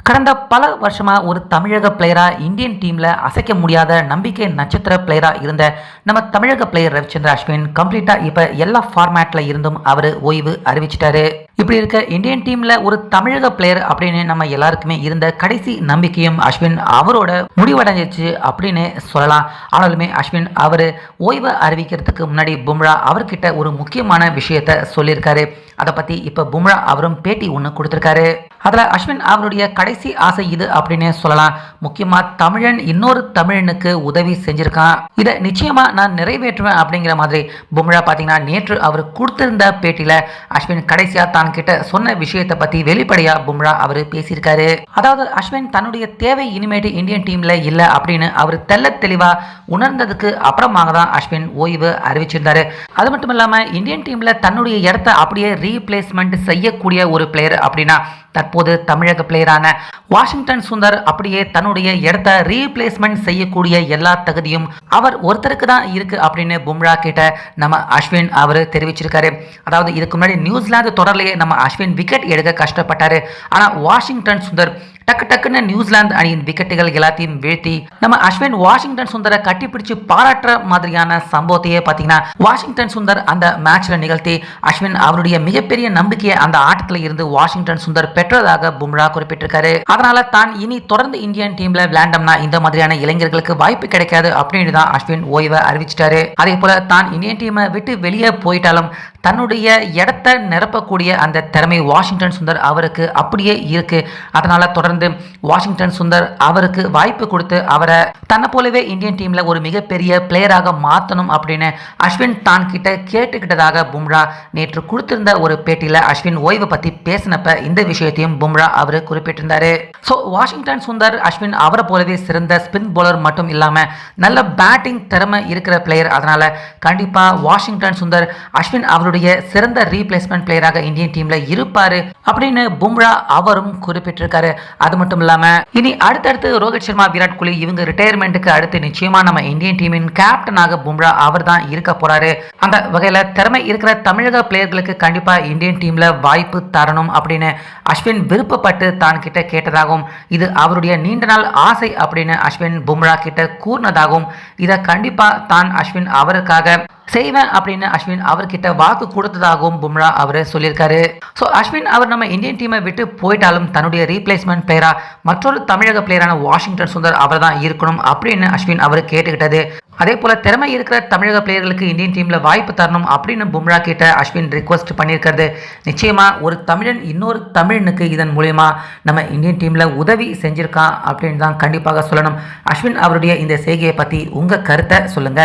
கடந்த பல வருஷமா ஒரு தமிழக பிளேயரா இந்தியன் டீம்ல அசைக்க முடியாத நம்பிக்கை நட்சத்திர பிளேயரா இருந்த நம்ம தமிழக பிளேயர் ரவிச்சந்திரன் அஸ்வின் கம்ப்ளீட்டா இப்ப எல்லா ஃபார்மேட்ல இருந்தும் அவர் ஓய்வு அறிவிச்சிட்டாரு. இப்படி இருக்க இந்தியன் டீம்ல ஒரு தமிழக பிளேயர் அப்படின்னு நம்ம எல்லாருக்குமே இருந்த கடைசி நம்பிக்கையும் அஸ்வின் அவரோட முடிவடைஞ்சிச்சு அப்படின்னு சொல்லலாம். ஆனாலுமே அஸ்வின் அவர் ஓய்வு அறிவிக்கிறதுக்கு முன்னாடி பும்ரா அவர்கிட்ட ஒரு முக்கியமான விஷயத்த சொல்லியிருக்காரு. அதை பத்தி இப்ப பும்ரா அவரும் பேட்டி ஒன்று கொடுத்திருக்காரு. அதுல அஸ்வின் அவருடைய கடைசி ஆசை இது அப்படின்னு சொல்லலாம். முக்கியமா தமிழன் இன்னொரு தமிழனுக்கு உதவி செஞ்சிருக்கான், இதை நிச்சயமா நான் நிறைவேற்றுவேன் அப்படிங்கிற மாதிரி பும்ரா பாத்தீங்கன்னா நேற்று அவர் கொடுத்திருந்த பேட்டியில அஸ்வின் கடைசியா தான் கிட்ட சொன்ன விஷயத்தை பத்தி வெளிப்படையா பும்ரா அவர் பேசியிருக்காரு. அதாவது அஸ்வின் தன்னுடைய தேவை இனிமேட்டு இந்தியன் டீம்ல இல்ல அப்படின்னு அவர் தெல்ல தெளிவா உணர்ந்ததுக்கு அப்புறமாக தான் அஸ்வின் ஓய்வு அறிவிச்சிருந்தாரு. அது மட்டும் இல்லாம இந்தியன் டீம்ல தன்னுடைய இடத்த அப்படியே ரீப்ளேஸ்மெண்ட் செய்யக்கூடிய ஒரு பிளேயர் அப்படின்னா தற்போது தமிழக பிளேயரான வாஷிங்டன் சுந்தர் அப்படியே தன்னுடைய இடத்த ரீப்ளேஸ்மெண்ட் செய்யக்கூடிய எல்லா தகுதியும் அவர் ஒருத்தருக்கு தான் இருக்கு அப்படின்னு பும்ரா கிட்ட நம்ம அஸ்வின் அவர் தெரிவிச்சிருக்காரு. அதாவது இதுக்கு முன்னாடி நியூசிலாந்து தொடர்லேயே நம்ம அஸ்வின் விக்கெட் எடுக்க கஷ்டப்பட்டாரு. ஆனா வாஷிங்டன் சுந்தர் டக்கு டக்குன்னு நியூசிலாந்து அணியின் விக்கெட்டுகள் எல்லாத்தையும் வீழ்த்தி நம்ம அஸ்வின் வாஷிங்டன் சுந்தரை கட்டிப்பிடிச்சு பாராட்டுற மாதிரியான சம்பவத்தையே பார்த்தீங்கன்னா வாஷிங்டன் சுந்தர் அந்த மேட்ச்ல நிகழ்த்தி அஸ்வின் அவருடைய மிகப்பெரிய நம்பிக்கையை அந்த ஆட்டத்தில் இருந்து வாஷிங்டன் சுந்தர் பெற்றதாக பும்ரா குறிப்பிட்டிருக்காரு. அதனால தான் இனி தொடர்ந்து இந்தியன் டீம்ல விளையாண்டோம்னா இந்த மாதிரியான இளைஞர்களுக்கு வாய்ப்பு கிடைக்காது அப்படின்னு தான் அஸ்வின் ஓய்வை அறிவிச்சிட்டாரு. அதே போல தான் இந்தியன் டீமை விட்டு வெளியே போயிட்டாலும் தன்னுடைய இடத்தை நிரப்பக்கூடிய அந்த திறமை வாஷிங்டன் சுந்தர் அவருக்கு அப்படியே இருக்கு. அதனால தொடர்ந்து வாஷிங்டன் சுந்தர் அவருக்கு வாய்ப்பு கொடுத்து அவரை தன்னை போலவே இந்தியன் டீம்ல ஒரு மிகப்பெரிய பிளேயராக மாற்றணும் அப்படின்னு அஸ்வின் தான் கிட்ட கேட்டுக்கிட்டதாக பும்ரா நேற்று கொடுத்திருந்த ஒரு பேட்டியில அஸ்வின் ஓய்வை பத்தி பேசினப்ப இந்த விஷயத்தையும் பும்ரா அவர் குறிப்பிட்டிருந்தாரு. ஸோ வாஷிங்டன் சுந்தர் அஸ்வின் அவரை போலவே சிறந்த ஸ்பின் பவுலர் மட்டும் இல்லாம நல்ல பேட்டிங் திறமை இருக்கிற பிளேயர். அதனால கண்டிப்பா வாஷிங்டன் சுந்தர் அஸ்வின் அவருடைய சிறந்த ரீப்ளேஸ்மெண்ட் பிளேயராக இந்தியன் டீம்ல இருப்பாரு அப்படின்னு பும்ரா அவரும் குறிப்பிட்டிருக்காரு. அது மட்டும் இல்லாம இனி அடுத்தடுத்து ரோஹித் சர்மா, விராட் கோலி இவங்க ரிட்டையர்மெண்ட்டுக்கு அடுத்து நிச்சயமா நம்ம இந்தியன் டீமின் கேப்டனாக பும்ரா அவர் தான் இருக்க போறாரு. அந்த வகையில திறமை இருக்கிற தமிழக பிளேயர்களுக்கு கண்டிப்பா இந்தியன் டீம்ல வாய்ப்பு தரணும் அப்படின்னு அஸ்வின் விருப்பப்பட்டு தான் கிட்ட கேட்டதாகவும் இது அவருடைய நீண்ட நாள் ஆசை அப்படின்னு அஸ்வின் பும்ரா கிட்ட கூறினதாகவும் இதை கண்டிப்பா தான் அஸ்வின் அவருக்காக செய்வேன் அப்படின்னு அஸ்வின் அவர்கிட்ட வாக்கு கொடுத்ததாகவும் பும்ரா அவர் சொல்லியிருக்காரு. ஸோ அஸ்வின் அவர் நம்ம இந்தியன் டீமை விட்டு போயிட்டாலும் தன்னுடைய ரீப்ளேஸ்மெண்ட் பிளேயரா மற்றொரு தமிழக பிளேயரான வாஷிங்டன் சுந்தர் அவர் தான் இருக்கணும் அப்படின்னு அஸ்வின் அவர் கேட்டுக்கிட்டது. அதே போல திறமை இருக்கிற தமிழக பிளேயர்களுக்கு இந்தியன் டீம்ல வாய்ப்பு தரணும் அப்படின்னு பும்ரா கிட்ட அஸ்வின் ரிக்வஸ்ட் பண்ணியிருக்கிறது நிச்சயமா ஒரு தமிழன் இன்னொரு தமிழனுக்கு இதன் மூலயமா நம்ம இந்தியன் டீம்ல உதவி செஞ்சிருக்கான் அப்படின்னு தான் கண்டிப்பாக சொல்லணும். அஸ்வின் அவருடைய இந்த செய்கையை பத்தி உங்க கருத்தை சொல்லுங்க.